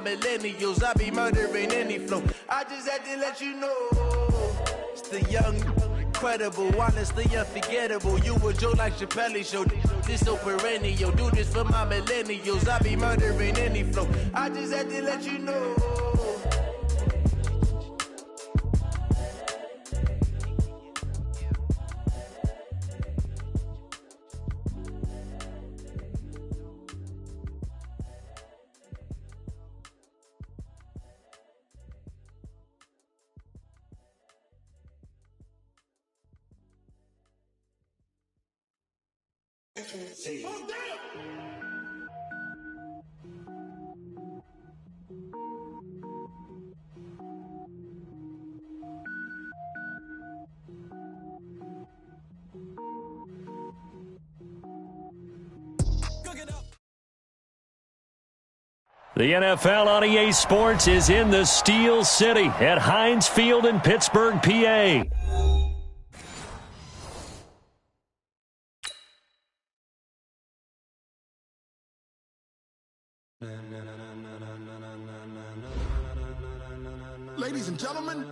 Millennials, I be murdering any flow. I just had to let you know. It's the young, incredible, honestly unforgettable. You a Joe like Chappelle show. This so perennial. Do this for my millennials. I be murdering any flow. I just had to let you know. The NFL on EA Sports is in the Steel City at Heinz Field in Pittsburgh, PA. Ladies and gentlemen,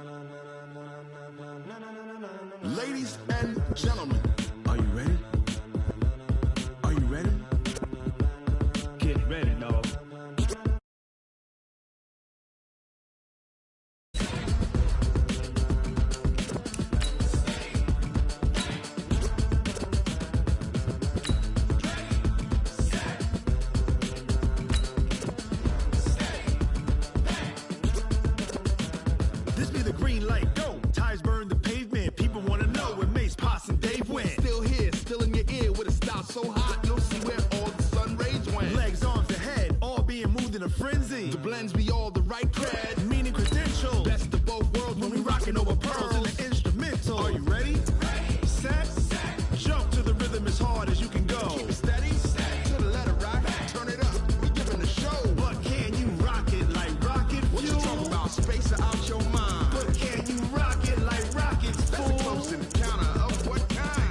ladies and gentlemen, are you ready? Are you ready? Get ready, dog. This be the green light, go. Tires burn the pavement. People want to know where Mace, Potts, and Dave went. Still here, still in your ear with a style so hot, you'll see where all the sun rays went. Legs, arms, and head, all being moved in a frenzy. The blends be all the right cred, meaning credentials. Best of both worlds when we rockin' over pearls in the instrumental. Are you ready? Set, jump to the rhythm as hard as you can go. Keep it steady, to the letter rock, turn it up. We giving the show. But can you rock it like rocket fuel? What you talking about? Space or out your mind? But can you rock it like rockets, fool? That's a close encounter of what kind?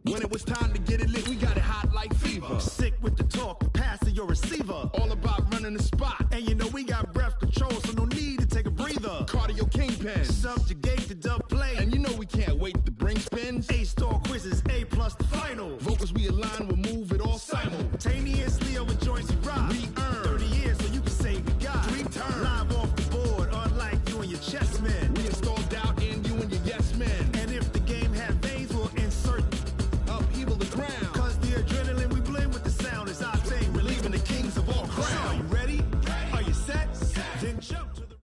When it was time to get it lit, we got it hot like fever. Sick with the talk, the pass to your receiver. All about running the spot. And you know we got breath control, so no need to take a breather. Cardio kingpin, subjugate the dub play. And you know we can't wait to bring spins. A-star quizzes, A+ the final. Vocals we align, we'll move it all simultaneously over joints we rock. We earn 30 years, so you can say we got 3 turns. Live off the board, unlike you and your chess men. We install doubt in you and your yes men. And if the game had veins, we'll insert upheaval the ground. Cause the adrenaline we blend with the sound is our thing. Relieving the kings of all crowns. Are you ready? Are you set? Then jump to the...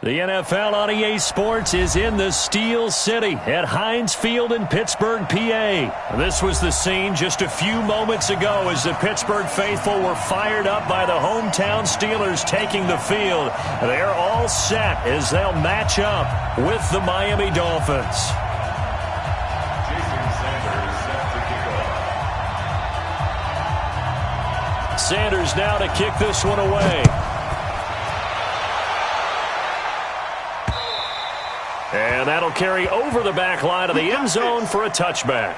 The NFL on EA Sports is in the Steel City at Heinz Field in Pittsburgh, PA. This was the scene just a few moments ago as the Pittsburgh faithful were fired up by the hometown Steelers taking the field. They're all set as they'll match up with the Miami Dolphins. Sanders now to kick this one away. And that'll carry over the back line of the end zone for a touchback.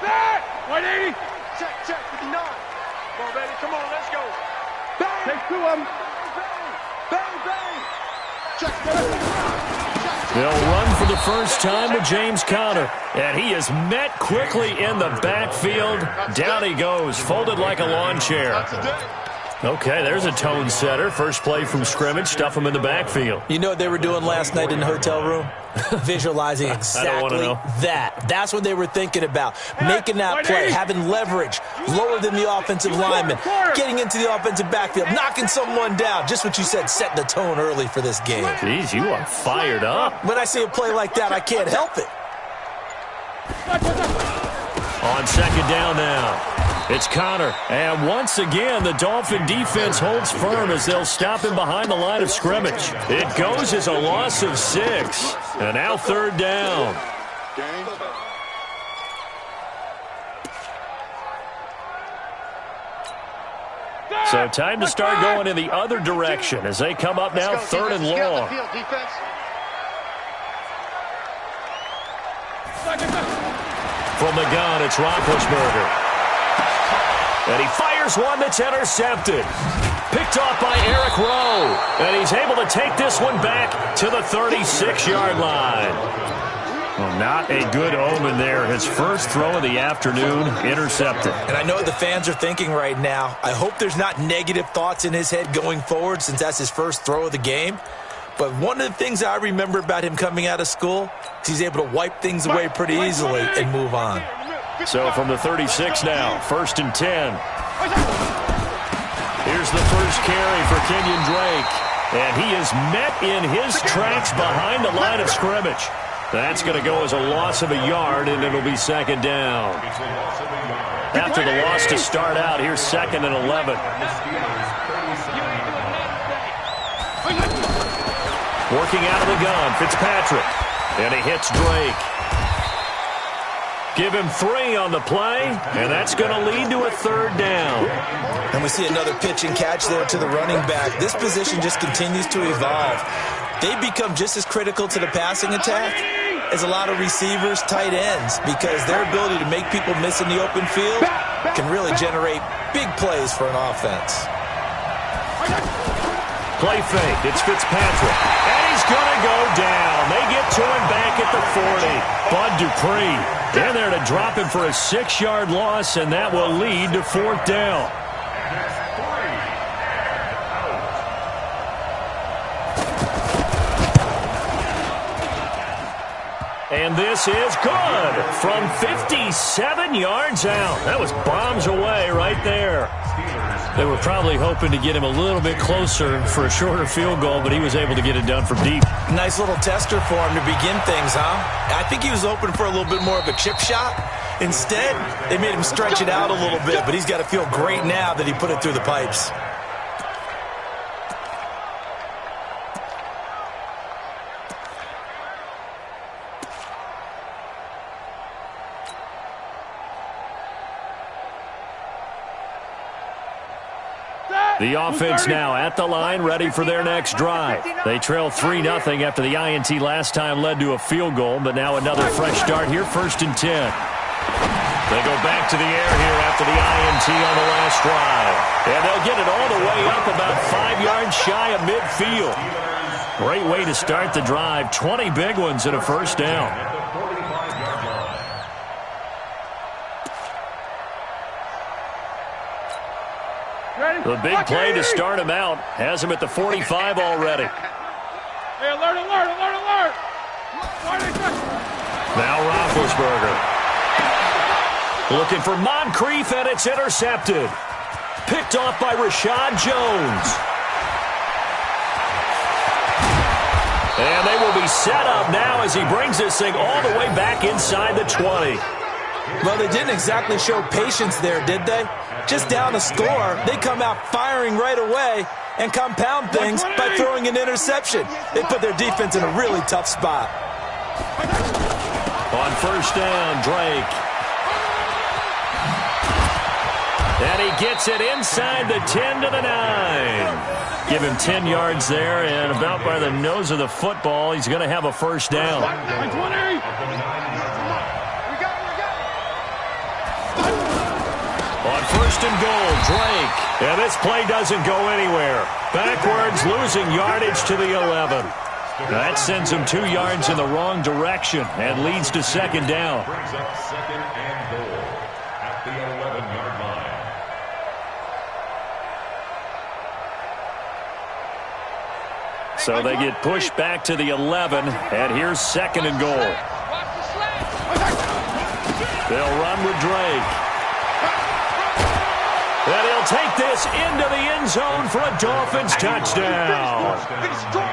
Back! 180! Check, 59. Come on, baby, come on, let's go. Bang! Take 2 of them. Bang, bang! Check, They'll run for the first time with James Conner. And he is met quickly in the backfield. Down he goes, folded like a lawn chair. Okay, there's a tone setter. First play from scrimmage, stuff him in the backfield. You know what they were doing last night in the hotel room? Visualizing exactly that. That's what they were thinking about. Making that play, having leverage, lower than the offensive lineman, getting into the offensive backfield, knocking someone down. Just what you said, setting the tone early for this game. Jeez, you are fired up. When I see a play like that, I can't help it. On second down now. It's Conner, and once again, the Dolphin defense holds firm as they'll stop him behind the line of scrimmage. It goes as a loss of 6, and now third down. Game. So time to start going in the other direction as they come up now, 3rd and long. From the gun, it's Roethlisberger. And he fires one that's intercepted. Picked off by Eric Rowe. And he's able to take this one back to the 36-yard line. Well, not a good omen there. His first throw of the afternoon intercepted. And I know what the fans are thinking right now. I hope there's not negative thoughts in his head going forward since that's his first throw of the game. But one of the things I remember about him coming out of school is he's able to wipe things away pretty easily and move on. So from the 36 now, 1st and 10. Here's the first carry for Kenyon Drake. And he is met in his tracks behind the line of scrimmage. That's going to go as a loss of a yard, and it'll be 2nd down. After the loss to start out, here's 2nd and 11. Working out of the gun, Fitzpatrick. And he hits Drake. Give him 3 on the play, and that's going to lead to a 3rd down. And we see another pitch and catch there to the running back. This position just continues to evolve. They become just as critical to the passing attack as a lot of receivers, tight ends, because their ability to make people miss in the open field can really generate big plays for an offense. Play fake. It's Fitzpatrick. And he's going to go down. They get to him back at the 40. Bud Dupree in there to drop him for a 6-yard loss, and that will lead to 4th down. And this is good from 57 yards out. That was bombs away right there. They were probably hoping to get him a little bit closer for a shorter field goal, but he was able to get it done from deep. Nice little tester for him to begin things, huh? I think he was open for a little bit more of a chip shot. Instead, they made him stretch it out a little bit, but he's got to feel great now that he put it through the pipes. The offense now at the line, ready for their next drive. They trail 3-0 after the INT last time led to a field goal, but now another fresh start here, 1st and 10. They go back to the air here after the INT on the last drive. And they'll get it all the way up about 5 yards shy of midfield. Great way to start the drive. 20 big ones and a 1st down. The big play to start him out has him at the 45 already. Hey, alert, alert, alert, alert! Now Roethlisberger. Looking for Moncrief, and it's intercepted. Picked off by Rashad Jones. And they will be set up now as he brings this thing all the way back inside the 20. Well, they didn't exactly show patience there, did they? Just down a score, they come out firing right away and compound things by throwing an interception. They put their defense in a really tough spot. On 1st down, Drake. And he gets it inside the 10 to the 9. Give him 10 yards there, and about by the nose of the football, he's going to have a 1st down. On 1st and goal, Drake. And this play doesn't go anywhere. Backwards, losing yardage to the 11. That sends him 2 yards in the wrong direction and leads to 2nd down. Brings up 2nd and goal at the 11-yard line. So they get pushed back to the 11, and here's 2nd and goal. They'll run with Drake. And he'll take this into the end zone for a Dolphins touchdown.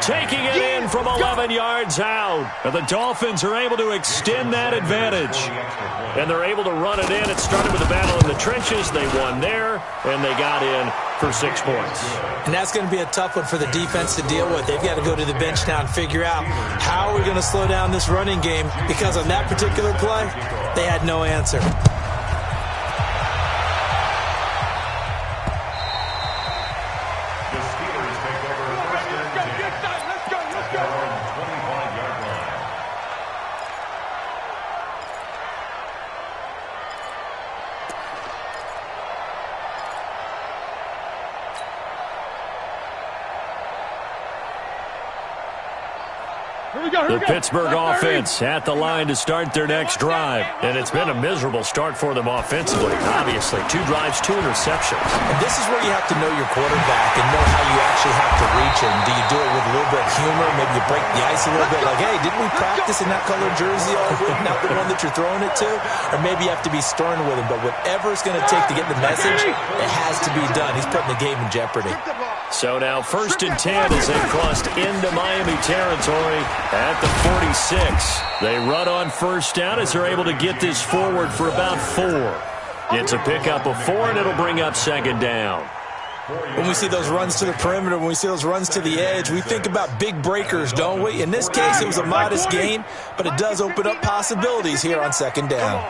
Taking it in from 11 yards out. And the Dolphins are able to extend that advantage. And they're able to run it in. It started with a battle in the trenches. They won there, and they got in for 6 points. And that's going to be a tough one for the defense to deal with. They've got to go to the bench now and figure out how are we going to slow down this running game, because on that particular play, they had no answer. The Pittsburgh offense at the line to start their next drive. And it's been a miserable start for them offensively. Obviously, 2 drives, 2 interceptions. And this is where you have to know your quarterback and know how you actually have to reach him. Do you do it with a little bit of humor? Maybe you break the ice a little bit like, hey, didn't we practice in that colored jersey all week, not the one that you're throwing it to? Or maybe you have to be stern with him. But whatever it's going to take to get the message, it has to be done. He's putting the game in jeopardy. So now 1st and 10 as they crossed into Miami territory at the 46. They run on 1st down as they're able to get this forward for about 4. It's a pickup of 4, and it'll bring up 2nd down. When we see those runs to the perimeter, when we see those runs to the edge, we think about big breakers, don't we? In this case, it was a modest gain, but it does open up possibilities here on 2nd down.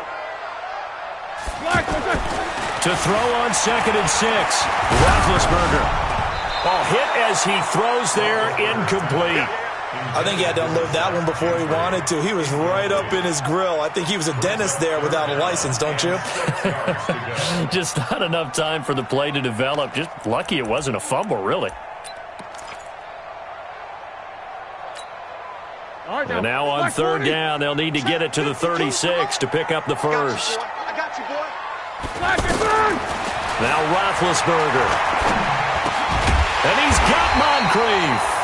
To throw on 2nd and 6, Roethlisberger. Ball hit as he throws there, incomplete. I think he had to unload that one before he wanted to. He was right up in his grill. I think he was a dentist there without a license, don't you? Just not enough time for the play to develop. Just lucky it wasn't a fumble, really. And now on 3rd down, they'll need to get it to the 36 to pick up the first. I got you, boy. Now Roethlisberger. And he's got Moncrief.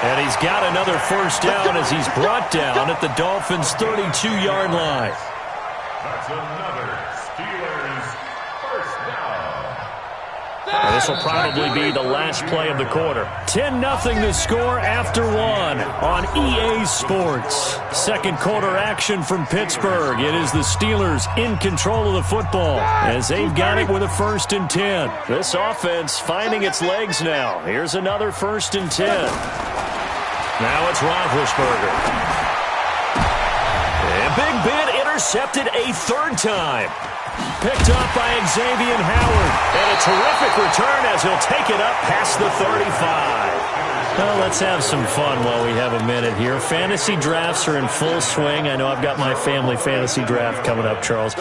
And he's got another 1st down as he's brought down at the Dolphins' 32-yard line. That's another Steelers 1st down. And this will probably be the last play of the quarter. 10-0 the score after 1 on EA Sports. 2nd quarter action from Pittsburgh. It is the Steelers in control of the football as they've got it with a 1st and 10. This offense finding its legs now. Here's another 1st and 10. Now it's Roethlisberger. And Big Ben intercepted a 3rd time. Picked up by Xavier Howard. And a terrific return as he'll take it up past the 35. Well, let's have some fun while we have a minute here. Fantasy drafts are in full swing. I know I've got my family fantasy draft coming up, Charles.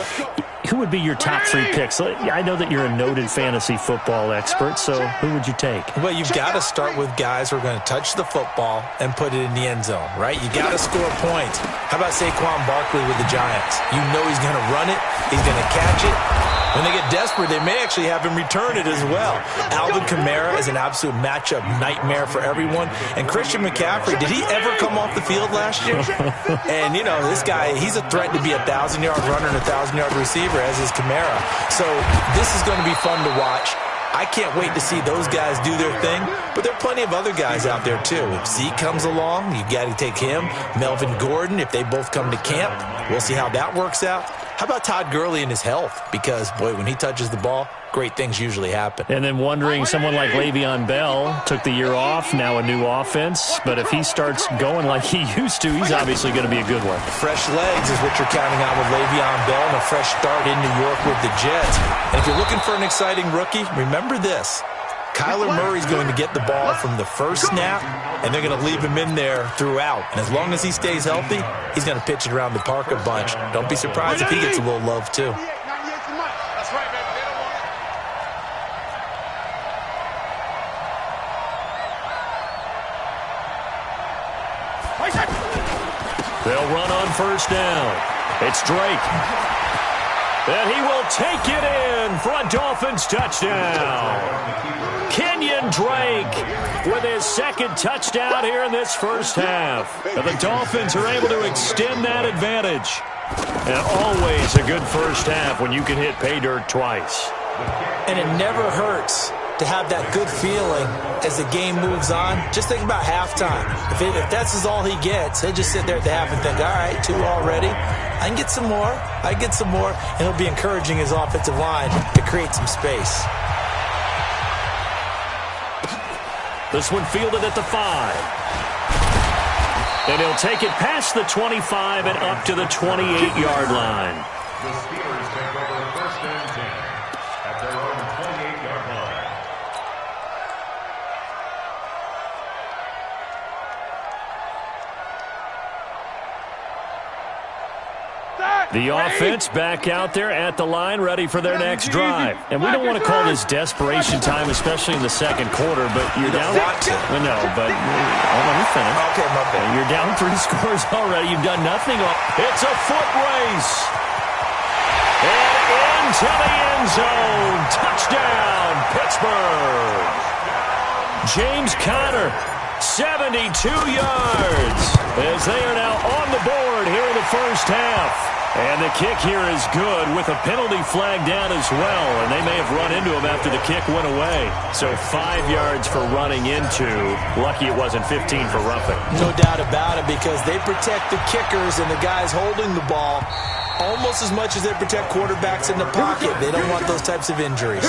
Who would be your top 3 picks? I know that you're a noted fantasy football expert, so who would you take? Well, you've got to start with guys who are going to touch the football and put it in the end zone, right? You got to score points. How about Saquon Barkley with the Giants? You know he's going to run it. He's going to catch it. When they get desperate, they may actually have him return it as well. Alvin Kamara is an absolute matchup nightmare for everyone. And Christian McCaffrey, did he ever come off the field last year? And, you know, this guy, he's a threat to be a 1,000-yard runner and a 1,000-yard receiver, as is Kamara. So this is going to be fun to watch. I can't wait to see those guys do their thing, but there are plenty of other guys out there, too. If Zeke comes along, you got to take him. Melvin Gordon, if they both come to camp, we'll see how that works out. How about Todd Gurley and his health? Because, boy, when he touches the ball, great things usually happen. And then wondering, someone like Le'Veon Bell took the year off, now a new offense. But if he starts going like he used to, he's obviously going to be a good one. Fresh legs is what you're counting on with Le'Veon Bell and a fresh start in New York with the Jets. And if you're looking for an exciting rookie, remember this. Kyler Murray's going to get the ball from the first snap, and they're going to leave him in there throughout. And as long as he stays healthy, he's going to pitch it around the park a bunch. Don't be surprised if he gets a little love, too. That's right, baby. They don't want it. They'll run on 1st down. It's Drake. And he will take it in for a Dolphins touchdown. Kenyon Drake with his 2nd touchdown here in this first half. And the Dolphins are able to extend that advantage. And always a good first half when you can hit pay dirt twice. And it never hurts to have that good feeling as the game moves on. Just think about halftime. If that's all he gets, he'll just sit there at the half and think, all right, 2 already. I can get some more. And he'll be encouraging his offensive line to create some space. This one fielded at the 5. And he'll take it past the 25 and up to the 28-yard line. The Steelers take over 1st and 10 at their own 28-yard line. The offense back out there at the line, ready for their next drive. And we don't want to call this desperation time, especially in the second quarter, but you're down. No, but let me finish. Okay, my bad. You're down 3 scores already. You've done nothing. It's a foot race. And into the end zone. Touchdown, Pittsburgh. James Conner, 72 yards, as they are now on the board here in the first half. And the kick here is good with a penalty flag down as well. And they may have run into him after the kick went away. So 5 yards for running into. Lucky it wasn't 15 for roughing. No doubt about it, because they protect the kickers and the guys holding the ball almost as much as they protect quarterbacks in the pocket. They don't want those types of injuries.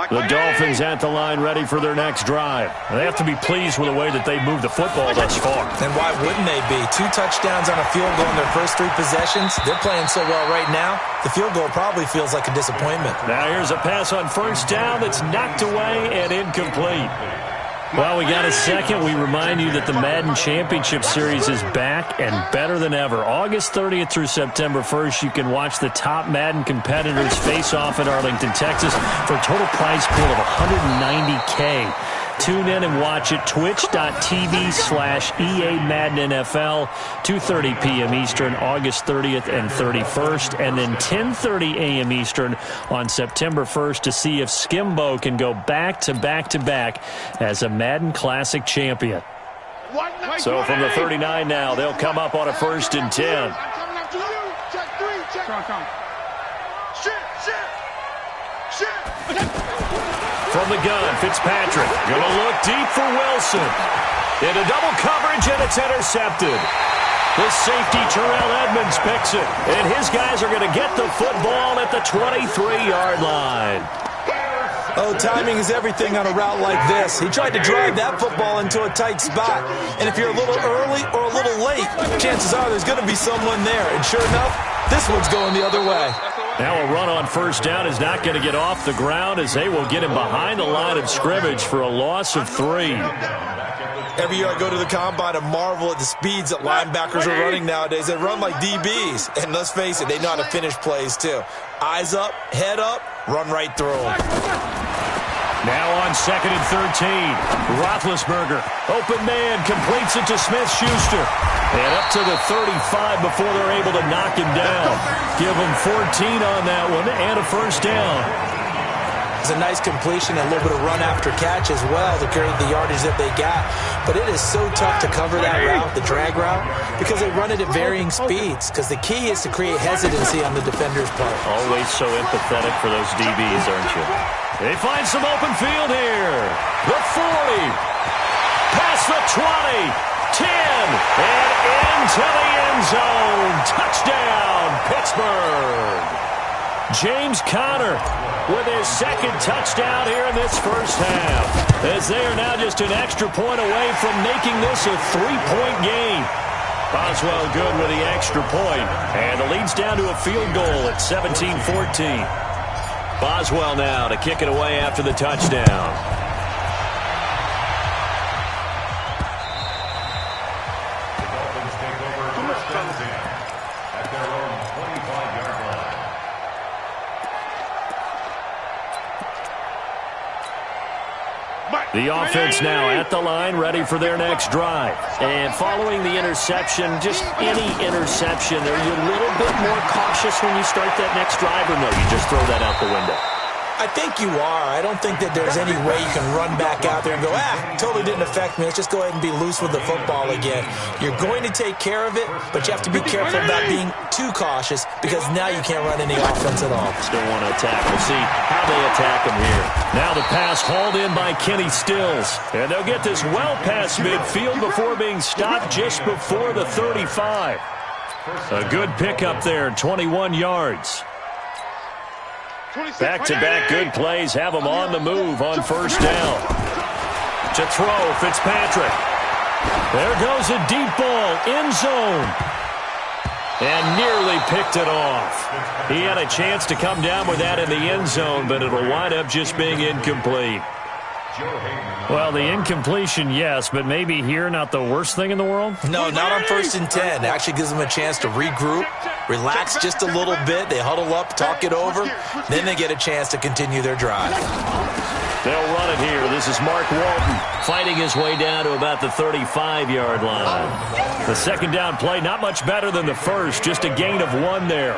The Dolphins at the line, ready for their next drive. They have to be pleased with the way that they moved the football thus far. And why wouldn't they be? 2 touchdowns on a field goal in their first 3 possessions. They're playing so well right now, the field goal probably feels like a disappointment. Now here's a pass on first down that's knocked away and incomplete. Well, we got a second. We remind you that the Madden Championship Series is back and better than ever. August 30th through September 1st, you can watch the top Madden competitors face off at Arlington, Texas for a total prize pool of $190K. Tune in and watch it. Twitch.tv/EA Madden NFL, 2:30 p.m. Eastern, August 30th and 31st, and then 10:30 a.m. Eastern on September 1st to see if Skimbo can go back-to-back-to-back as a Madden Classic champion. So from the 39 now, they'll come up on a 1st and 10. From the gun, Fitzpatrick going to look deep for Wilson. Into double coverage, and it's intercepted. The safety, Terrell Edmonds, picks it. And his guys are going to get the football at the 23-yard line. Oh, timing is everything on a route like this. He tried to drive that football into a tight spot. And if you're a little early or a little late, chances are there's going to be someone there. And sure enough, this one's going the other way. Now a run on first down is not going to get off the ground, as they will get him behind the line of scrimmage for a loss of 3. Every year I go to the combine and marvel at the speeds that linebackers are running nowadays. They run like DBs. And let's face it, they know how to finish plays too. Eyes up, head up, run right through them. Now on 2nd and 13, Roethlisberger, open man, completes it to Smith-Schuster. And up to the 35 before they're able to knock him down. Give him 14 on that one and a first down. It's a nice completion and a little bit of run after catch as well to create the yardage that they got. But it is so tough to cover that route, the drag route, because they run it at varying speeds. Because the key is to create hesitancy on the defender's part. Always so empathetic for those DBs, aren't you? They find some open field here. The 40. Past the 20. 10, and into the end zone. Touchdown, Pittsburgh. James Conner with his 2nd touchdown here in this first half, as they are now just an extra point away from making this a 3-point game. Boswell good with the extra point, and the lead's down to a field goal at 17-14. Boswell now to kick it away after the touchdown. The offense now at the line, ready for their next drive. And following the interception, just any interception, are you a little bit more cautious when you start that next drive, or no, you just throw that out the window? I think you are. I don't think that there's any way you can run back out there and go, totally didn't affect me. Let's just go ahead and be loose with the football again. You're going to take care of it, but you have to be careful about being too cautious because now you can't run any offense at all. Still want to attack. We'll see how they attack him here. Now the pass hauled in by Kenny Stills. And they'll get this well past midfield before being stopped just before the 35. A good pickup there, 21 yards. Back-to-back good plays have them on the move on first down. To throw, Fitzpatrick. There goes a deep ball, end zone. And nearly picked it off. He had a chance to come down with that in the end zone, but it'll wind up just being incomplete. Well, the incompletion, yes, but maybe here not the worst thing in the world? No, not on 1st and 10. It actually gives them a chance to regroup, relax just a little bit. They huddle up, talk it over. Then they get a chance to continue their drive. They'll run it here. This is Mark Walton fighting his way down to about the 35-yard line. The second down play, not much better than the first, just a gain of 1 there.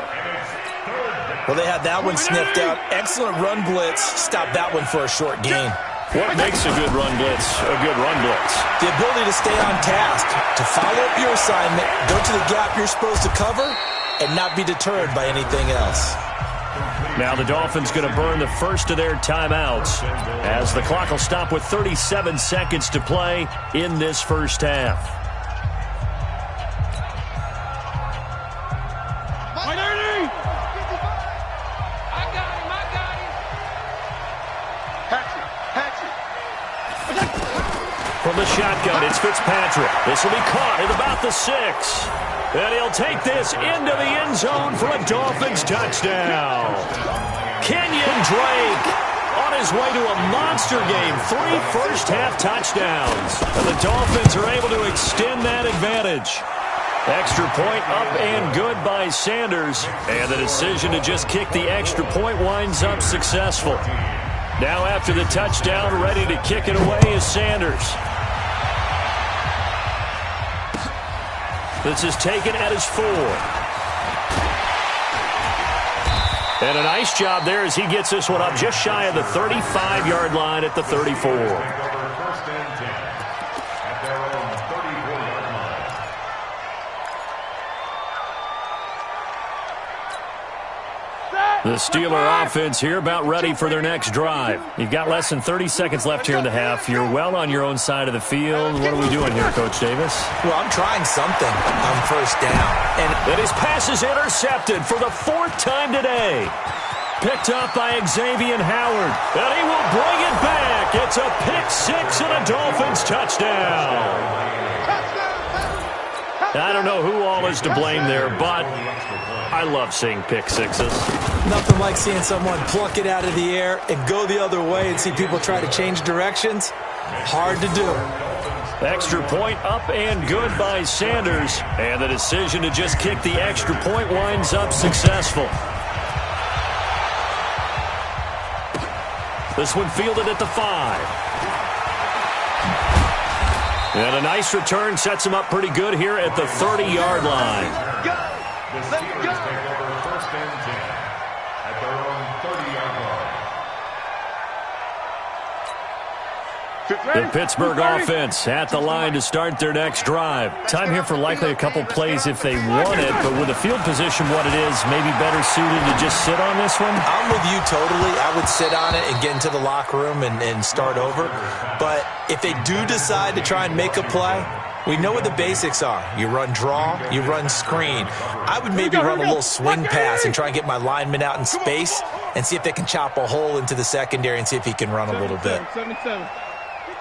Well, they had that one sniffed out. Excellent run blitz. Stop that one for a short gain. What makes a good run blitz a good run blitz? The ability to stay on task, to follow up your assignment, go to the gap you're supposed to cover, and not be deterred by anything else. Now the Dolphins going to burn the first of their timeouts as the clock will stop with 37 seconds to play in this first half. From the shotgun, it's Fitzpatrick. This will be caught at about the 6. And he'll take this into the end zone for a Dolphins touchdown. Kenyon Drake on his way to a monster game. 3 first-half touchdowns. And the Dolphins are able to extend that advantage. Extra point up and good by Sanders. And the decision to just kick the extra point winds up successful. Now after the touchdown, ready to kick it away is Sanders. This is taken at his 4. And a nice job there as he gets this one up just shy of the 35-yard line at the 34. The Steeler offense here about ready for their next drive. You've got less than 30 seconds left here in the half. You're well on your own side of the field. What are we doing here, Coach Davis? Well, I'm trying something on first down. And his pass is intercepted for the 4th time today. Picked up by Xavier Howard. And he will bring it back. It's a pick 6 and a Dolphins touchdown. I don't know who all is to blame there, but I love seeing pick sixes. Nothing like seeing someone pluck it out of the air and go the other way and see people try to change directions. Hard to do. Extra point up and good by Sanders. And the decision to just kick the extra point winds up successful. This one fielded at the 5. And a nice return sets him up pretty good here at the 30-yard line. The Steelers take over 1st and 10 at their own 30-yard line. The Pittsburgh offense at the line to start their next drive. Time here for likely a couple plays if they want it, but with the field position what it is, maybe better suited to just sit on this one? I'm with you totally. I would sit on it and get into the locker room and start over. But if they do decide to try and make a play, we know what the basics are. You run draw, you run screen. I would maybe run a little swing pass and try and get my lineman out in space and see if they can chop a hole into the secondary and see if he can run a little bit.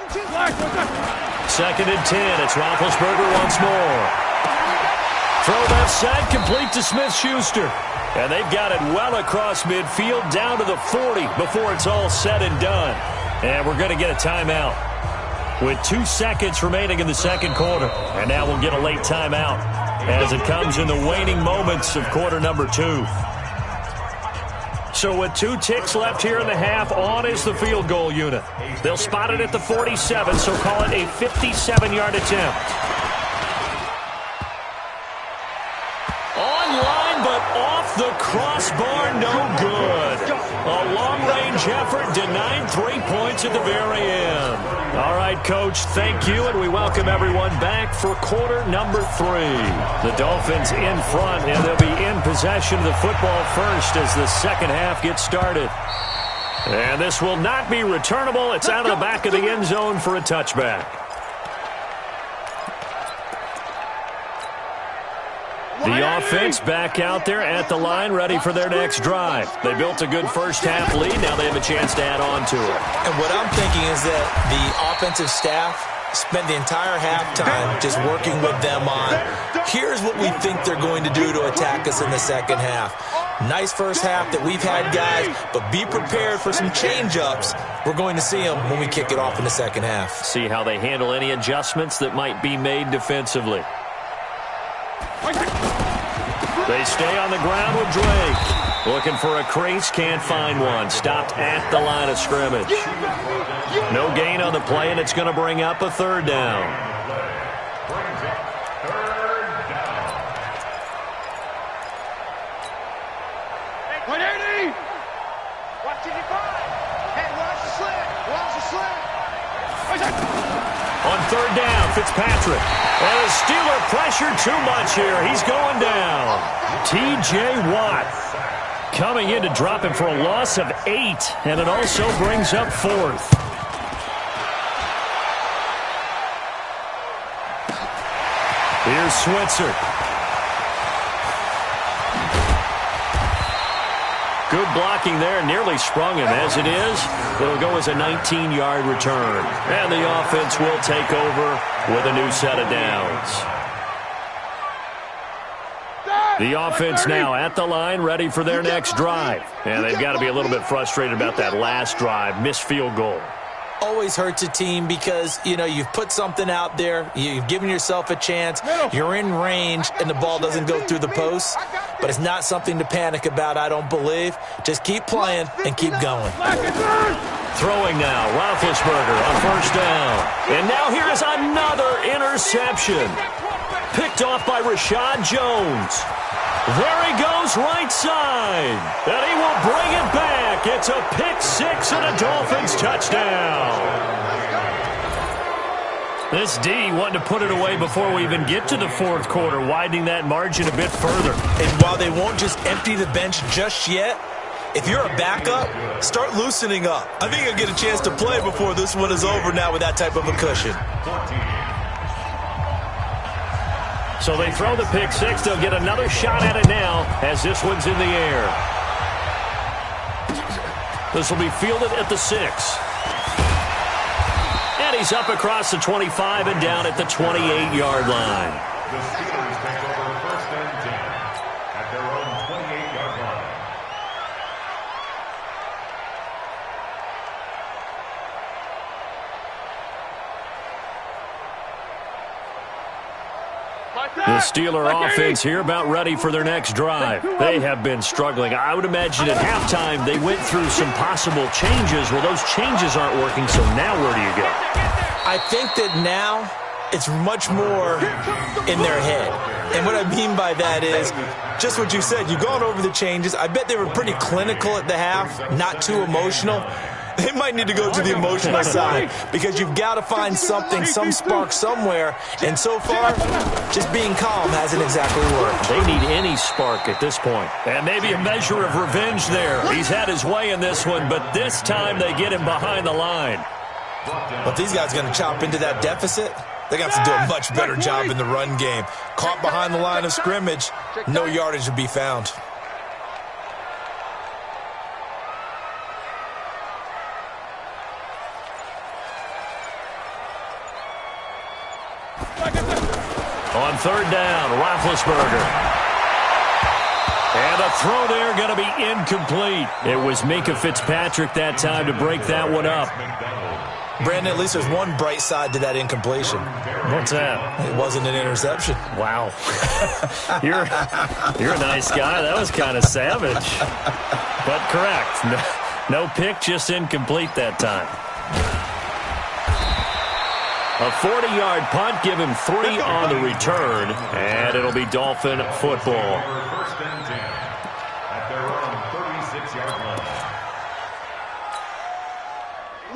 2nd and 10. It's Roethlisberger once more. Throw left side, complete to Smith-Schuster. And they've got it well across midfield, down to the 40 before it's all said and done. And we're going to get a timeout with 2 seconds remaining in the second quarter. And now we'll get a late timeout as it comes in the waning moments of quarter number 2. So with 2 ticks left here in the half, on is the field goal unit. They'll spot it at the 47, so call it a 57-yard attempt. Online, but off the crossbar, no good. A long-range Huge effort, denied 3 points at the very end. All right, Coach, thank you, and we welcome everyone back for quarter number 3. The Dolphins in front, and they'll be in possession of the football first as the second half gets started. And this will not be returnable. It's out of the back of the end zone for a touchback. The offense back out there at the line, ready for their next drive. They built a good first-half lead. Now they have a chance to add on to it. And what I'm thinking is that the offensive staff spent the entire halftime just working with them on, here's what we think they're going to do to attack us in the second half. Nice first half that we've had, guys, but be prepared for some change-ups. We're going to see them when we kick it off in the second half. See how they handle any adjustments that might be made defensively. They stay on the ground with Drake. Looking for a crease, can't find one. Stopped at the line of scrimmage. No gain on the play, and it's going to bring up a third down. On third down, Fitzpatrick. And the Steeler pressure too much here. He's going down. T.J. Watt coming in to drop him for a loss of 8, and it also brings up fourth. Here's Switzer. Good blocking there, nearly sprung him. As it is, it'll go as a 19-yard return. And the offense will take over with a new set of downs. The offense now at the line, ready for their next drive. And they've got to be a little bit frustrated about that last drive, missed field goal. Always hurts a team because, you know, you've put something out there, you've given yourself a chance, you're in range, and the ball doesn't go through the post. But it's not something to panic about, I don't believe. Just keep playing and keep going. Throwing now, Roethlisberger on first down. And now here is another interception. Picked off by Rashad Jones. There he goes, right side. And he will bring it back. It's a pick six and a Dolphins touchdown. This D wanting to put it away before we even get to the fourth quarter, widening that margin a bit further. And while they won't just empty the bench just yet, if you're a backup, start loosening up. I think you'll get a chance to play before this one is over now with that type of a cushion. So they throw the pick six. They'll get another shot at it now as this one's in the air. This will be fielded at the 6. And he's up across the 25 and down at the 28-yard line. The Steelers take over first and 10 at their own 28-yard line. The Steeler offense here about ready for their next drive. They have been struggling. I would imagine at halftime they went through some possible changes. Well, those changes aren't working, so now where do you go? I think that now it's much more in their head. And what I mean by that is just what you said. You've gone over the changes. I bet they were pretty clinical at the half, not too emotional. They might need to go to the emotional side because you've got to find something, some spark somewhere. And so far, just being calm hasn't exactly worked. They need any spark at this point. And maybe a measure of revenge there. He's had his way in this one, but this time they get him behind the line. But these guys are going to chop into that deficit. They're going to have to do a much better job in the run game. Caught behind the line of scrimmage, no yardage to be found. On third down, Roethlisberger. And a throw there going to be incomplete. It was Minkah Fitzpatrick that time to break that one up. Brandon, at least there's one bright side to that incompletion. What's that? It wasn't an interception. Wow. You're a nice guy. That was kind of savage. But correct. No pick, just incomplete that time. A 40-yard punt, give him 3 on the return, and it'll be Dolphin football. First and 10 at their own 36-yard line.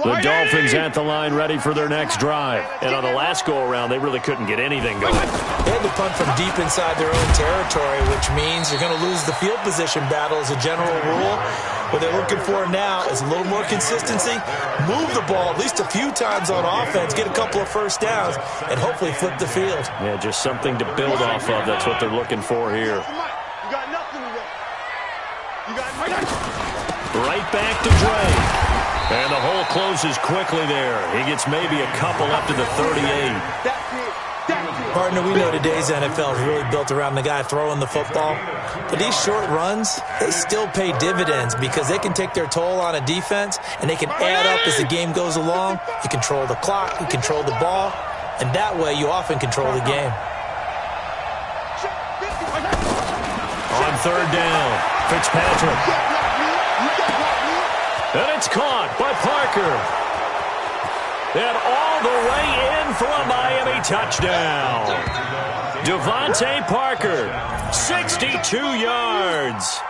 The Dolphins at the line ready for their next drive. And on the last go-around, they really couldn't get anything going. They had to punt from deep inside their own territory, which means you're going to lose the field position battle as a general rule. What they're looking for now is a little more consistency, move the ball at least a few times on offense, get a couple of first downs, and hopefully flip the field. Yeah, just something to build off of. That's what they're looking for here. You got nothing to you got right back to Dre. And the hole closes quickly there. He gets maybe a couple up to the 38. Partner, we know today's NFL is really built around the guy throwing the football. But these short runs, they still pay dividends because they can take their toll on a defense and they can add up as the game goes along. You control the clock, you control the ball, and that way you often control the game. On third down, Fitzpatrick. And it's caught by Parker. And all the way in for a Miami touchdown. Devontae Parker, 62 yards.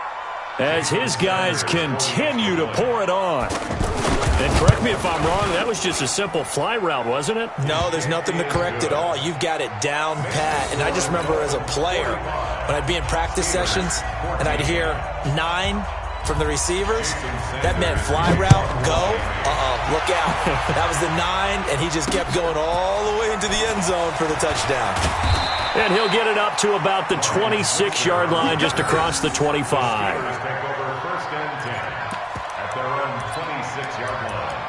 As his guys continue to pour it on. And correct me if I'm wrong, that was just a simple fly route, wasn't it? No, there's nothing to correct at all. You've got it down pat. And I just remember as a player, when I'd be in practice sessions and I'd hear 9 from the receivers, that meant fly route, go, look out. That was the 9, and he just kept going all the way into the end zone for the touchdown. And he'll get it up to about the 26-yard line, just across the 25. Take over first and 10 at their own 26-yard line.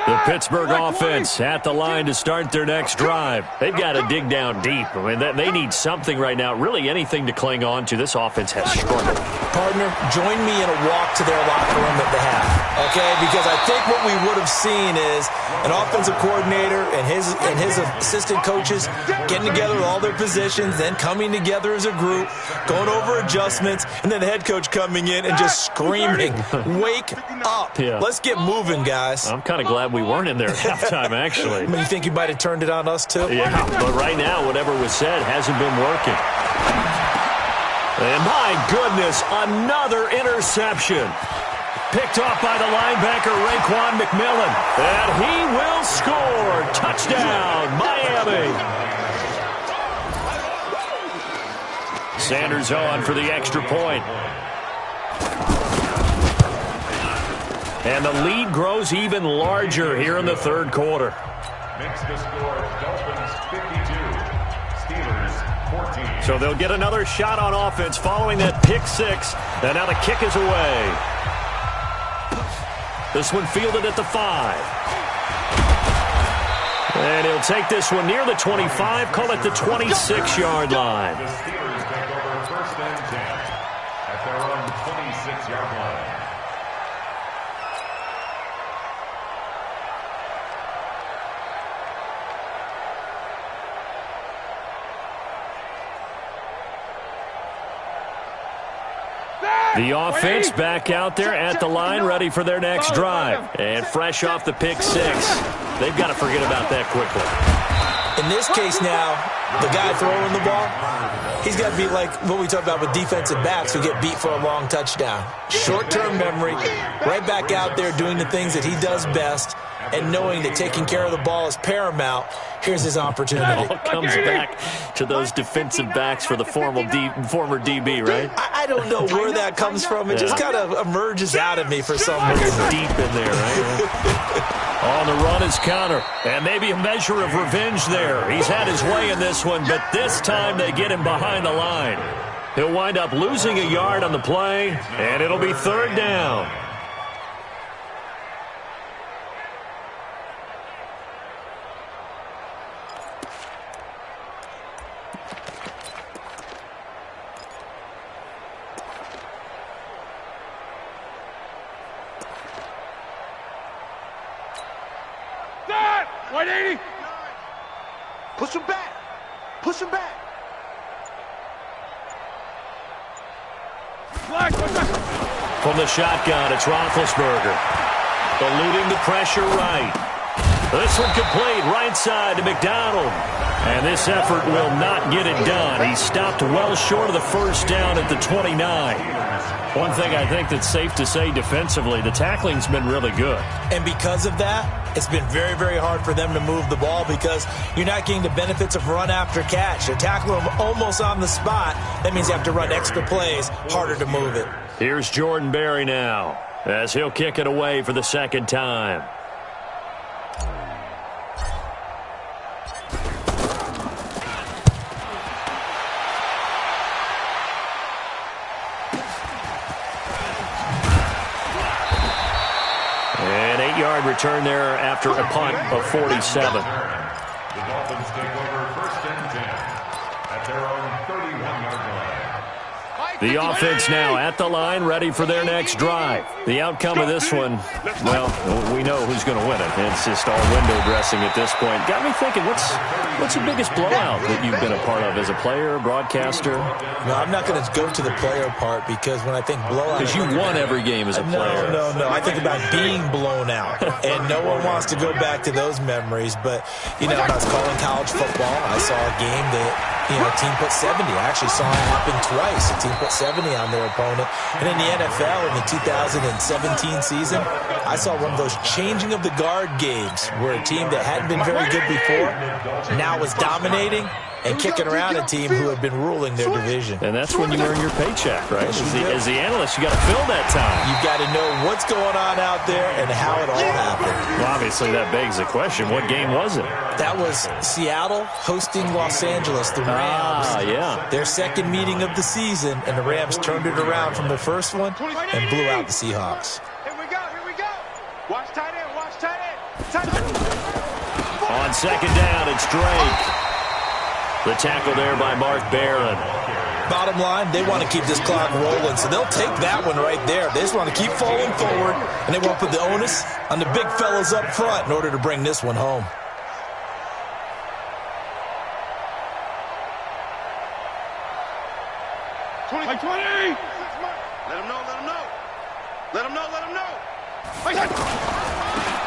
The Pittsburgh offense at the line to start their next drive. They've got to dig down deep. I mean, they need something right now, really anything to cling on to. This offense has struggled. Partner, join me in a walk to their locker room at the half, okay? Because I think what we would have seen is an offensive coordinator and his assistant coaches getting together with all their positions, then coming together as a group, going over adjustments, and then the head coach coming in and just screaming, "Wake up. Yeah. Let's get moving, guys." I'm kind of glad we weren't in there at halftime, actually. I mean, you think you might have turned it on us, too? Yeah, but right now, whatever was said hasn't been working. And my goodness, another interception. Picked off by the linebacker, Raekwon McMillan. And he will score. Touchdown, Miami. Sanders on for the extra point. And the lead grows even larger here in the third quarter. Makes the score Dolphins 52, Steelers 14. So they'll get another shot on offense following that pick six. And now the kick is away. This one fielded at the 5. And he'll take this one near the 25, call it the 26-yard line. The Steelers take over first and 10 at their own 26-yard line. The offense back out there at the line, ready for their next drive. And fresh off the pick six. They've got to forget about that quickly. In this case now, the guy throwing the ball, he's got to be like what we talk about with defensive backs who get beat for a long touchdown. Short-term memory, right back out there doing the things that he does best, and knowing that taking care of the ball is paramount. Here's his opportunity. It all comes back to those defensive backs for the former DB, right? I don't know where that comes from. It just kind of emerges out of me for some reason. Deep in there, right? On the run is counter. And maybe a measure of revenge there. He's had his way in this one, but this time they get him behind the line. He'll wind up losing a yard on the play, and it'll be third down. Push him back. Push him back. From the shotgun, it's Roethlisberger. Eluding the pressure right. This one complete, right side to McDonald. And this effort will not get it done. He stopped well short of the first down at the 29. One thing I think that's safe to say defensively, the tackling's been really good. And because of that, it's been very, very hard for them to move the ball because you're not getting the benefits of run after catch. They're tackling them almost on the spot. That means you have to run extra plays, harder to move it. Here's Jordan Berry now as he'll kick it away for the second time. An 8-yard return there after a punt of 47. The Dolphins take over 1st and 10 at their own 31-yard line. The offense now at the line, ready for their next drive. The outcome of this one, well, we know who's going to win it. It's just all window dressing at this point. Got me thinking, what's the biggest blowout that you've been a part of as a player, broadcaster? No, I'm not going to go to the player part because when I think blowout... Because you won every game as a player. No. I think about being blown out. And no one wants to go back to those memories. But, you know, when I was calling college football, I saw a game that, you know, a team put 70. I actually saw it happen twice. A team put 70 on their opponent. And in the NFL, in the 2017 season, I saw one of those changing of the guard games where a team that hadn't been very good before now was dominating and kicking around a team who had been ruling their division. And that's when you earn your paycheck, right? As the analyst, you got to fill that time. You've got to know what's going on out there and how it all happened. Well, obviously, that begs the question, what game was it? That was Seattle hosting Los Angeles, the Rams. Yeah. Their second meeting of the season, and the Rams turned it around from the first one and blew out the Seahawks. Here we go. Watch tight end. Tight end. On second down, it's Drake. The tackle there by Mark Barron. Bottom line, they want to keep this clock rolling, so they'll take that one right there. They just want to keep falling forward, and they want to put the onus on the big fellas up front in order to bring this one home. Let him know.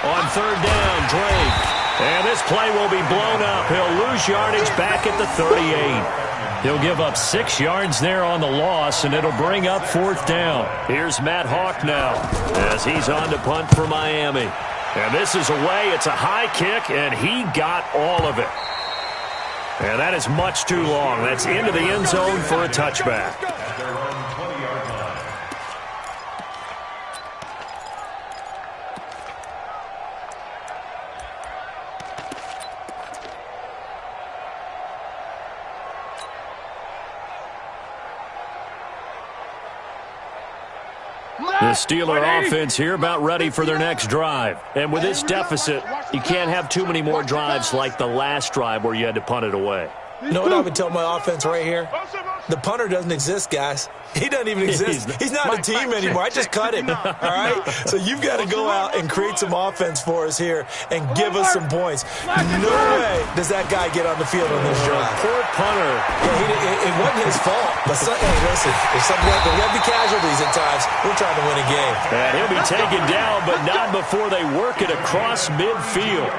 On third down, Drake. And this play will be blown up. He'll lose yardage back at the 38. He'll give up 6 yards there on the loss, and it'll bring up 4th down. Here's Matt Hawk now as he's on to punt for Miami. And this is away. It's a high kick, and he got all of it. And that is much too long. That's into the end zone for a touchback. The Steeler offense here about ready for their next drive. And with this deficit, you can't have too many more drives like the last drive where you had to punt it away. You know what I would tell my offense right here? The punter doesn't exist, guys. He doesn't even exist. He's not a team anymore. I just cut him, all right? So you've got to go out and create some offense for us here and give us some points. No way does that guy get on the field on this drive. Poor punter. Yeah, it wasn't his fault. But hey, listen, there's going to be casualties at times. We're trying to win a game. And he'll be taken down, but not before they work it across midfield.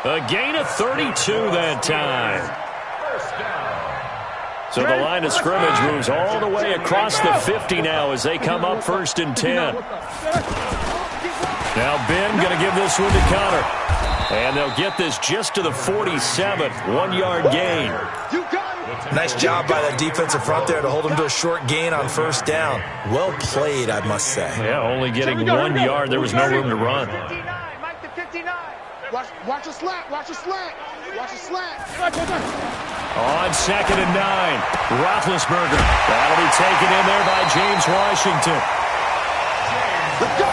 A gain of 32 that time. So the line of scrimmage moves all the way across the 50 now as they come up 1st and 10. Now Ben going to give this one to Connor. And they'll get this just to the 47, 1-yard gain. Nice job by that defensive front there to hold them to a short gain on 1st down. Well played, I must say. Yeah, only getting 1 yard. There was no room to run. Mike the 59. Watch a slant. On 2nd and 9, Roethlisberger. That'll be taken in there by James Washington. Let's go.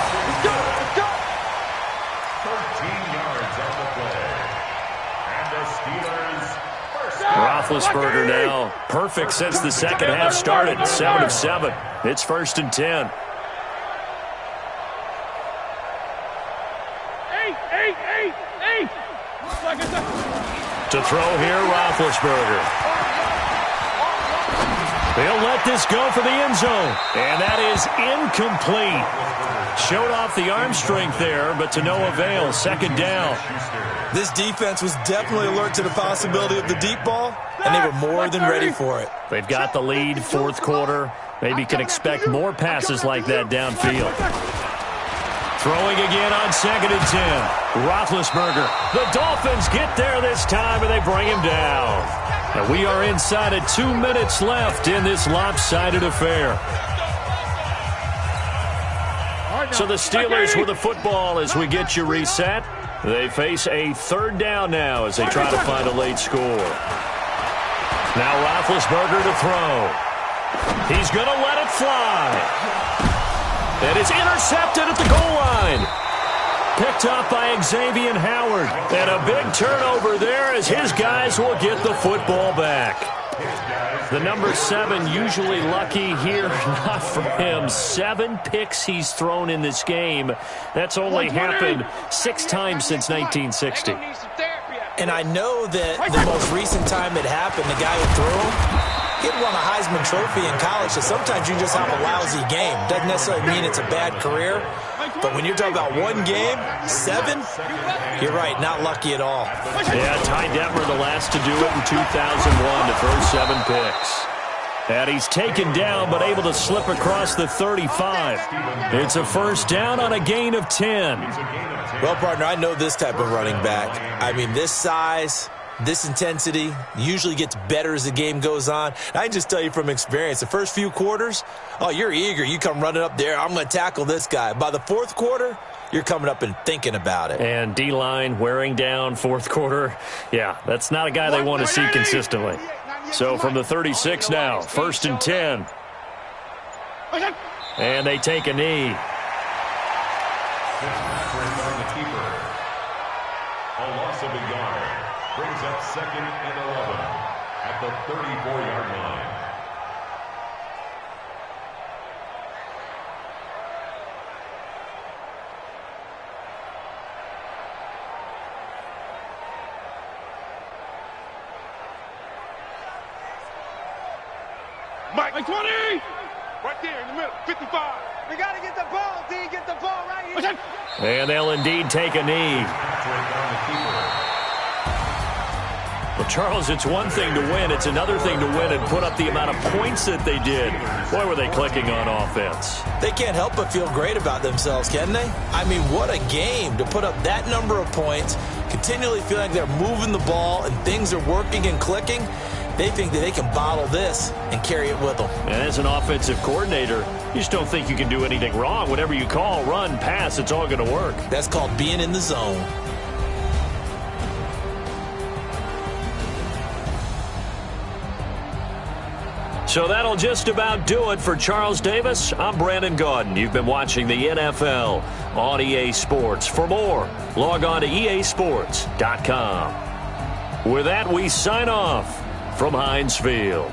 13 yards on the play. And the Steelers first down. Roethlisberger now perfect since the second half started. 7 of 7. It's 1st and 10. To throw here, Roethlisberger. They'll let this go for the end zone. And that is incomplete. Showed off the arm strength there, but to no avail. Second down. This defense was definitely alert to the possibility of the deep ball, and they were more than ready for it. They've got the lead, fourth quarter. Maybe can expect more passes like that downfield. Throwing again on 2nd and 10. Roethlisberger. The Dolphins get there this time, and they bring him down. And we are inside of 2 minutes left in this lopsided affair. So the Steelers with the football as we get you reset. They face a third down now as they try to find a late score. Now Roethlisberger to throw. He's going to let it fly. And it's intercepted at the goal line. Picked up by Xavier Howard. And a big turnover there as his guys will get the football back. The number 7 usually lucky here. Not for him. 7 picks he's thrown in this game. That's only happened 6 times since 1960. And I know that the most recent time it happened, the guy who threw him, he had won a Heisman Trophy in college, so sometimes you just have a lousy game. Doesn't necessarily mean it's a bad career, but when you're talking about one game, 7, you're right, not lucky at all. Yeah, Ty Detmer the last to do it in 2001 to throw 7 picks. And he's taken down but able to slip across the 35. It's a first down on a gain of 10. Well, partner, I know this type of running back. I mean, this size, this intensity usually gets better as the game goes on. I can just tell you from experience, the first few quarters, oh, you're eager. You come running up there, I'm going to tackle this guy. By the fourth quarter, you're coming up and thinking about it. And D-line wearing down fourth quarter. Yeah, that's not a guy they want to see consistently. So from the 36 now, 1st and 10. And they take a knee. A loss of a yard brings up 2nd and 11 at the 34-yard line. Mike 20! Right there in the middle, 55. We got to get the ball, D. Get the ball right here. And they'll indeed take a knee. Well, Charles, it's one thing to win. It's another thing to win and put up the amount of points that they did. Boy, were they clicking on offense. They can't help but feel great about themselves, can they? I mean, what a game to put up that number of points, continually feeling like they're moving the ball and things are working and clicking. They think that they can bottle this and carry it with them. And as an offensive coordinator, you just don't think you can do anything wrong. Whatever you call, run, pass, it's all going to work. That's called being in the zone. So that'll just about do it for Charles Davis. I'm Brandon Gaudin. You've been watching the NFL on EA Sports. For more, log on to easports.com. With that, we sign off from Heinz Field.